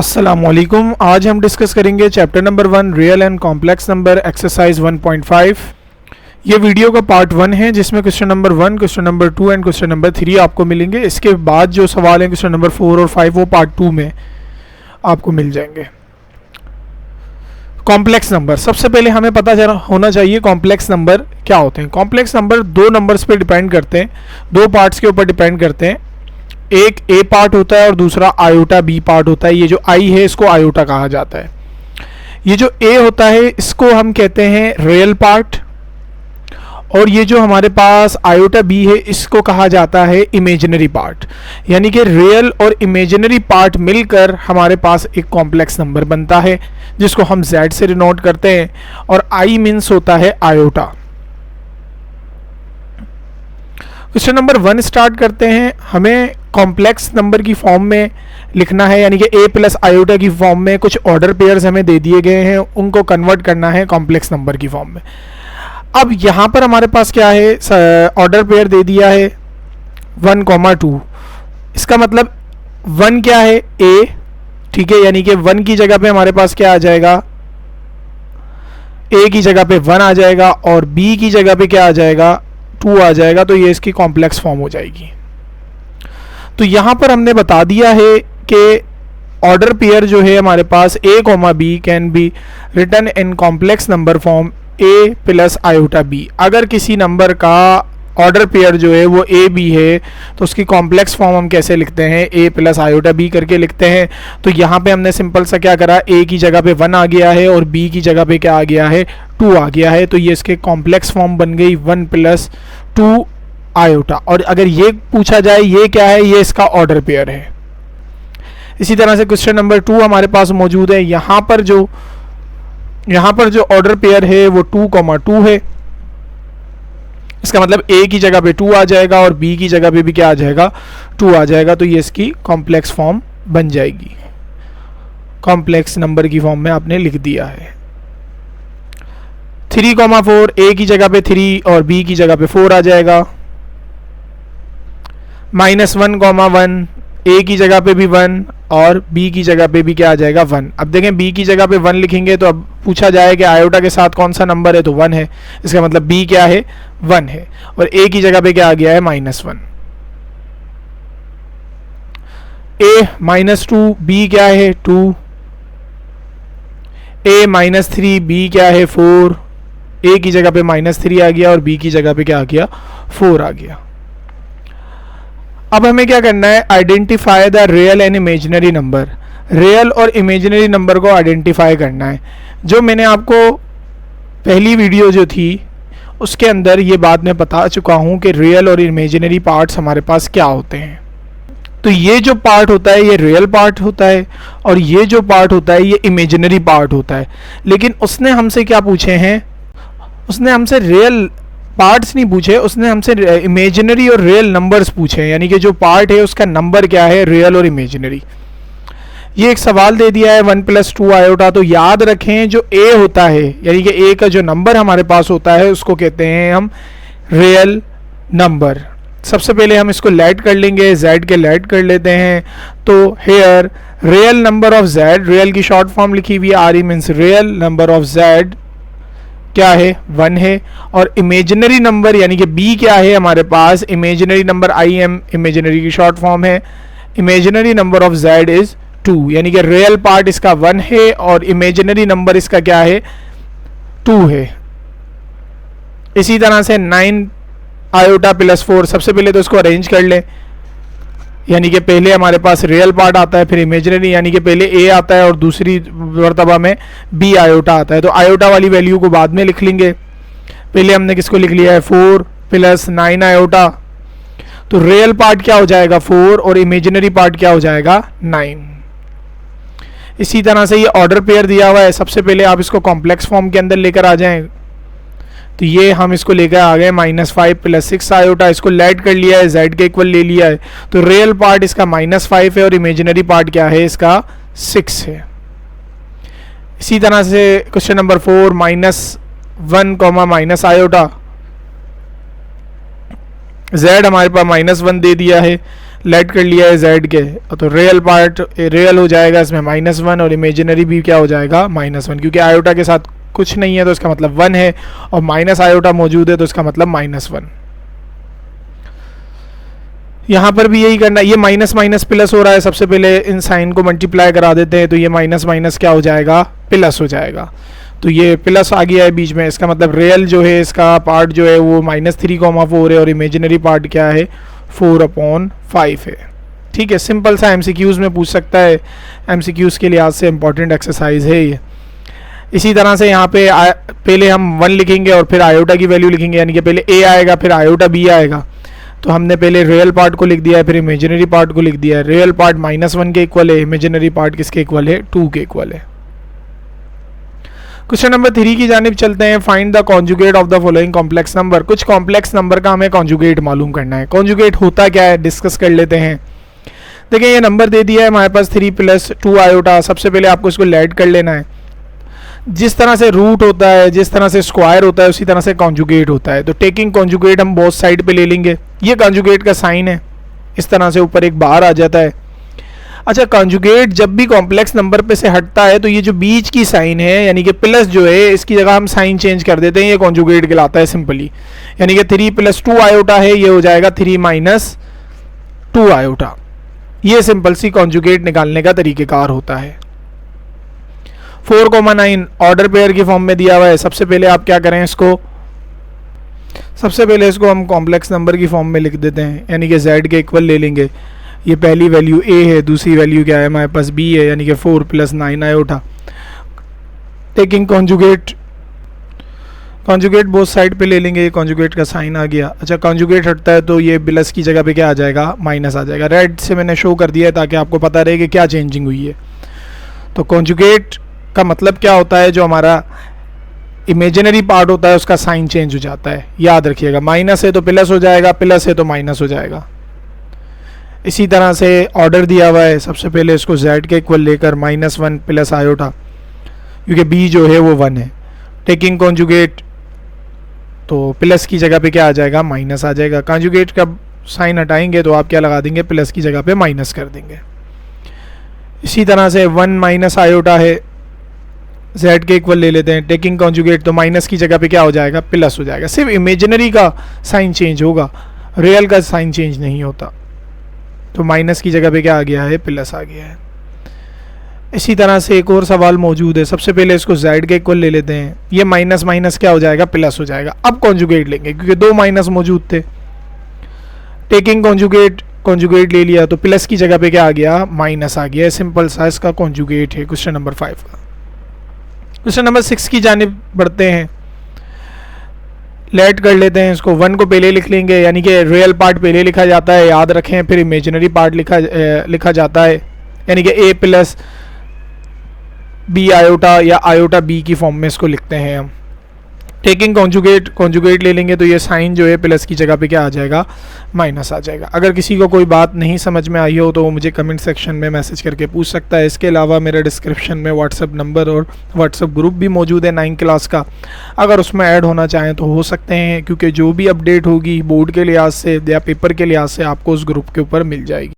अस्सलामुअलैकुम। आज हम डिस्कस करेंगे chapter number 1 real and complex number exercise 1.5। ये वीडियो का पार्ट 1 है जिसमें question number 1, question number 2 and question number 3 आपको मिलेंगे। इसके बाद जो सवाल हैं क्वेश्चन नंबर 4 और 5 वो पार्ट 2 में आपको मिल जाएंगे। कॉम्प्लेक्स नंबर, सबसे पहले हमें पता होना चाहिए कॉम्प्लेक्स नंबर क्या होते हैं। कॉम्प्लेक्स नंबर दो नंबर्स पे डिपेंड करते हैं, दो पार्ट्स के ऊपर डिपेंड करते हैं। एक ए पार्ट होता है और दूसरा आयोटा बी पार्ट होता है। ये जो आई है इसको आयोटा कहा जाता है। ये जो ए होता है इसको हम कहते हैं रियल पार्ट, और ये जो हमारे पास आयोटा बी है इसको कहा जाता है इमेजिनरी पार्ट। यानी कि रियल और इमेजिनरी पार्ट मिलकर हमारे पास एक कॉम्प्लेक्स नंबर बनता है जिसको हम z से डिनोट करते हैं, और आई मीन्स होता है आयोटा। क्वेश्चन नंबर 1 स्टार्ट करते हैं। हमें कॉम्प्लेक्स नंबर की फॉर्म में लिखना है, यानी कि ए प्लस आयोटा की फॉर्म में कुछ ऑर्डर पेयर्स हमें दे दिए गए हैं, उनको कन्वर्ट करना है कॉम्प्लेक्स नंबर की फॉर्म में। अब यहाँ पर हमारे पास क्या है, ऑर्डर पेयर दे दिया है 1,2। इसका मतलब 1 क्या है, ए, ठीक है। यानी कि 1 की जगह पे हमारे पास क्या आ जाएगा, ए की जगह पे 1 आ जाएगा और बी की जगह पे क्या आ जाएगा, 2 आ जाएगा। तो ये इसकी कॉम्प्लेक्स फॉर्म हो जाएगी। तो यहाँ पर हमने बता दिया है कि ऑर्डर पेयर जो है हमारे पास A comma B can be written in complex number form A plus iota B. अगर किसी नंबर का ऑर्डर पेयर जो है वो ए बी है तो उसकी कॉम्प्लेक्स फॉर्म हम कैसे लिखते हैं, ए प्लस आयोटा बी करके लिखते हैं। तो यहाँ पे हमने सिंपल सा क्या करा, ए की जगह पे 1 आ गया है और बी की जगह पे क्या आ गया है, 2 आ गया है। तो ये इसके कॉम्प्लेक्स फॉर्म बन गई 1 प्लस 2 आयोटा। और अगर ये पूछा जाए ये क्या है, ये इसका ऑर्डर पेयर है। इसी तरह से क्वेश्चन नंबर 2 हमारे पास मौजूद है। यहाँ पर जो ऑर्डर पेयर है वो 2,2 है। इसका मतलब ए की जगह पे 2 आ जाएगा और बी की जगह पे भी क्या आ जाएगा, 2 आ जाएगा। तो ये इसकी कॉम्प्लेक्स फॉर्म बन जाएगी। कॉम्प्लेक्स नंबर की फॉर्म में आपने लिख दिया है। 3,4, ए की जगह पे 3 और बी की जगह पे 4 आ जाएगा। -1,1, ए की जगह पे भी 1 और बी की जगह पे भी क्या आ जाएगा, 1। अब देखें बी की जगह पे 1 लिखेंगे तो अब पूछा जाए कि आयोटा के साथ कौन सा नंबर है, तो 1 है। इसका मतलब बी क्या है, 1 है। और ए की जगह पे क्या आ गया है, -1। ए -2, बी क्या है, 2। ए -3, बी क्या है, 4। ए की जगह पे -3 आ गया और बी की जगह पे क्या आ गया, 4 आ गया। अब हमें क्या करना है, identify the real and imaginary number. Real और इमेजिनरी नंबर को आइडेंटिफाई करना है। जो मैंने आपको पहली वीडियो जो थी उसके अंदर ये बात मैं बता चुका हूँ कि रियल और इमेजिनरी पार्ट्स हमारे पास क्या होते हैं। तो ये जो पार्ट होता है ये रियल पार्ट होता है और ये जो पार्ट होता है ये इमेजिनरी पार्ट होता है। लेकिन उसने हमसे क्या पूछे हैं, उसने हमसे रियल पार्ट्स नहीं पूछे, उसने हमसे इमेजिनरी और रियल नंबर्स पूछे। यानी कि जो पार्ट है उसका नंबर क्या है, रियल और इमेजिनरी। ये एक सवाल दे दिया है 1 + 2 आयोटा। तो याद रखें जो ए होता है, यानी कि ए का जो नंबर हमारे पास होता है उसको कहते हैं हम रियल नंबर। सबसे पहले हम इसको लेट कर लेंगे, z के लेट कर लेते हैं। तो here real number of z, real की शॉर्ट फॉर्म लिखी हुई है R E means real number of z क्या है, 1 है। और इमेजिनरी नंबर यानी कि b क्या है हमारे पास, imaginary number I M imaginary की शॉर्ट फॉर्म है। Imaginary number of z is 2, यानी कि रियल पार्ट इसका 1 है और इमेजिनरी नंबर इसका क्या है, 2 है। इसी तरह से 9 आयोटा + 4, सबसे पहले तो इसको अरेंज कर लें। यानी कि पहले हमारे पास रियल पार्ट आता है, फिर इमेजिनरी, यानी कि पहले ए आता है और दूसरी मरतबा में बी आयोटा आता है। तो आयोटा वाली वैल्यू को बाद में लिख लेंगे। पहले हमने किसको लिख लिया है, 4 + 9 आयोटा। तो रियल पार्ट क्या हो जाएगा, 4 और इमेजिनरी पार्ट क्या हो जाएगा, 9। इसी तरह से ये ऑर्डर पेयर दिया हुआ है। सबसे पहले आप इसको कॉम्प्लेक्स फॉर्म के अंदर लेकर आ जाएं। तो ये हम इसको लेकर आ गए -5 + 6 आयोटा। इसको लेट कर लिया है, z के इक्वल ले लिया है। तो रियल पार्ट इसका -5 है और इमेजिनरी पार्ट क्या है, इसका 6 है। इसी तरह से क्वेश्चन नंबर 4 -1, आयोटा। z हमारे पास -1 दे दिया है, लेट कर लिया है z के, तो रियल पार्ट रियल हो जाएगा इसमें -1 और इमेजिनरी भी क्या हो जाएगा -1, क्योंकि आयोटा के साथ कुछ नहीं है तो इसका मतलब 1 है, और माइनस आयोटा मौजूद है तो इसका मतलब -1। यहाँ पर भी यही करना है, ये माइनस माइनस प्लस हो रहा है, सबसे पहले इन साइन को मल्टीप्लाई करा देते हैं, तो ये माइनस माइनस क्या हो जाएगा, प्लस हो जाएगा। तो ये प्लस आ गया है बीच में, इसका मतलब रियल जो है इसका पार्ट जो है वो -3,4 है, और इमेजिनरी पार्ट क्या है 4/5 है। ठीक है, सिंपल सा एमसीक्यूज़ में पूछ सकता है, एमसीक्यूज़ के लिहाज से इंपॉर्टेंट एक्सरसाइज है ये। इसी तरह से यहाँ पे पहले हम 1 लिखेंगे और फिर आयोटा की वैल्यू लिखेंगे, यानी कि पहले a आएगा फिर आयोटा b आएगा। तो हमने पहले रियल पार्ट को लिख दिया है, फिर इमेजिनरी पार्ट को लिख दिया है। रियल पार्ट -1 के इक्वल है, इमेजिनरी पार्ट किसके इक्वल है, 2 के इक्वल है। क्वेश्चन नंबर 3 की जानिब चलते हैं। Find the conjugate of the following complex number. कुछ कॉम्प्लेक्स नंबर का हमें कॉन्जुगेट मालूम करना है। कॉन्जुगेट होता क्या है डिस्कस कर लेते हैं। देखिए ये नंबर दे दिया है हमारे पास 3 + 2 आयोटा। सबसे पहले आपको इसको लेट कर लेना है। जिस तरह से रूट होता है, जिस तरह से स्क्वायर होता है, उसी तरह से कॉन्जुगेट होता है। तो टेकिंग कॉन्जुगेट हम बोथ साइड पे ले लेंगे। ये कॉन्जुगेट का साइन है, इस तरह से ऊपर एक बार आ जाता है। अच्छा, कॉन्जुगेट जब भी कॉम्प्लेक्स नंबर पे से हटता है तो ये जो बीच की साइन है यानी कि प्लस जो है, इसकी जगह हम साइन चेंज कर देते हैं, ये कॉन्जुगेट कहलाता है सिंपली। यानी कि 3 + 2 आयोटा है, ये हो जाएगा 3 - 2 आयोटा। ये सिंपल सी कॉन्जुगेट निकालने का तरीकेकार होता है। 4,9 ऑर्डर पेयर की फॉर्म में दिया हुआ है। सबसे पहले आप क्या करें, सबसे पहले इसको हम कॉम्प्लेक्स नंबर की फॉर्म में लिख देते हैं, यानी कि z के इक्वल ले लेंगे। ये पहली वैल्यू a है, दूसरी वैल्यू क्या है हमारे पास b है, यानी कि 4 + 9 iota. Taking conjugate both side पे ले लेंगे। कॉन्जुगेट का साइन आ गया। अच्छा, कॉन्जुगेट हटता है तो ये प्लस की जगह पे क्या आ जाएगा, माइनस आ जाएगा। रेड से मैंने शो कर दिया है ताकि आपको पता रहे कि क्या चेंजिंग हुई है। तो कॉन्जुगेट का मतलब क्या होता है, जो हमारा इमेजिनरी पार्ट होता है उसका साइन चेंज हो जाता है। याद रखिएगा, माइनस है तो प्लस हो जाएगा, प्लस है तो माइनस हो जाएगा। इसी तरह से ऑर्डर दिया हुआ है। सबसे पहले इसको z के इक्वल लेकर -1 + आयोटा, क्योंकि b जो है वो 1 है। टेकिंग कॉन्जुगेट तो प्लस की जगह पे क्या आ जाएगा, माइनस आ जाएगा। कॉन्जुगेट का साइन हटाएंगे तो आप क्या लगा देंगे, प्लस की जगह पे माइनस कर देंगे। इसी तरह से 1 - आयोटा है, z के इक्वल ले लेते हैं। टेकिंग कॉन्जुगेट तो माइनस की जगह पे क्या हो जाएगा, प्लस हो जाएगा। सिर्फ इमेजिनरी का साइन चेंज होगा, रियल का साइन चेंज नहीं होता। तो माइनस की जगह पे क्या आ गया है, प्लस आ गया है। इसी तरह से एक और सवाल मौजूद है। सबसे पहले इसको z के इक्वल ले लेते हैं। ये माइनस माइनस क्या हो जाएगा, प्लस हो जाएगा। अब कॉन्जुगेट लेंगे क्योंकि 2 माइनस मौजूद थे। टेकिंग कॉन्जुगेट ले लिया तो प्लस की जगह पे क्या आ गया, माइनस आ गया। सिंपल सा इसका कॉन्जुगेट है क्वेश्चन नंबर 5 का। क्वेश्चन नंबर 6 की जानिब बढ़ते हैं। लेट कर लेते हैं इसको। 1 को पहले लिख लेंगे, यानी कि रियल पार्ट पहले लिखा जाता है, याद रखें। फिर इमेजिनरी पार्ट लिखा जाता है, यानी कि a + b आयोटा या आयोटा b की फॉर्म में इसको लिखते हैं हम। टेकिंग कॉन्जुगेट ले लेंगे तो ये साइन जो है प्लस की जगह पे क्या आ जाएगा, माइनस आ जाएगा। अगर किसी को कोई बात नहीं समझ में आई हो तो वो मुझे कमेंट सेक्शन में मैसेज करके पूछ सकता है। इसके अलावा मेरे डिस्क्रिप्शन में व्हाट्सअप नंबर और व्हाट्सअप ग्रुप भी मौजूद है 9 क्लास का। अगर उसमें ऐड होना चाहें तो हो सकते हैं, क्योंकि जो भी अपडेट होगी बोर्ड के लिहाज से या पेपर के लिहाज से आपको उस ग्रुप के ऊपर मिल जाएगी।